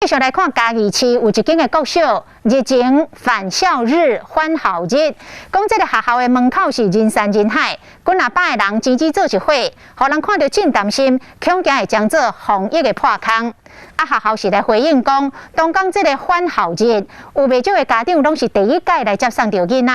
继续来看嘉义市有一间的国小，日前返校日、返校日，讲这个学校的门口是人山人海，几啊百个人齐齐做一伙，互人看到真担心，恐惊会将做防疫的破空。学校是来回应讲，当讲这个返校日，有袂少的家长拢是第一届来接送着囡仔，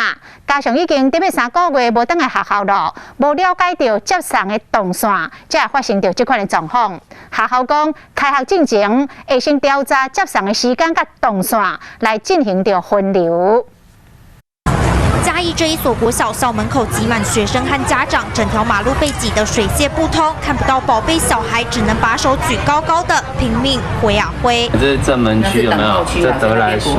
加上已经得要3个月无登来学校了，无了解到接送的动线，才会发生着这款的状况。学校讲，开学进前会先调查接送的时间甲动线，来进行着分流。嘉义这一所国小校门口挤满学生和家长，整条马路被挤得水泄不通，看不到宝贝小孩，只能把手举高高的，拼命挥啊挥。这是正门区有没有？这德来市。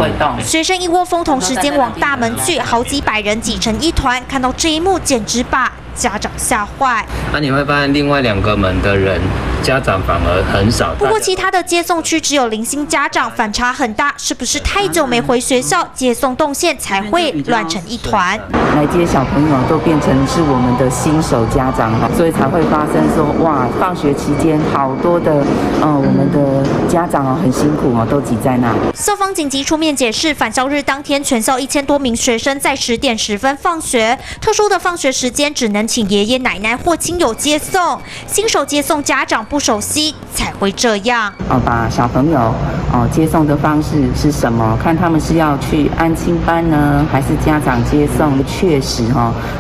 学生一窝蜂同时间往大门去，好几百人挤成一团，看到这一幕简直把家长吓坏。你会发现另外2个门的人，家长反而很少。不过其他的接送区只有零星家长，反差很大。是不是太久没回学校，接送动线才会乱成一团？来接小朋友都变成是我们的新手家长，所以才会发生说哇，放学期间好多的我们的家长很辛苦都挤在那里。校方紧急出面解释，返校日当天全校1000多名学生在10点10分放学，特殊的放学时间只能请爷爷奶奶或亲友接送，新手接送家长不熟悉才会这样。把小朋友接送的方式是什么？看他们是要去安亲班呢，还是家长接送？确实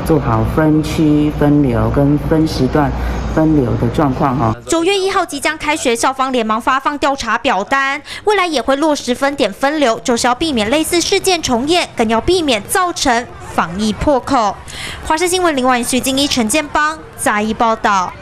做好分区分流跟分时段分流的状况9月1号即将开学，校方连忙发放调查表单，未来也会落实分点分流，就是要避免类似事件重演，更要避免造成防疫破口。华视新闻林婉徐、金一、陈建邦嘉义报道。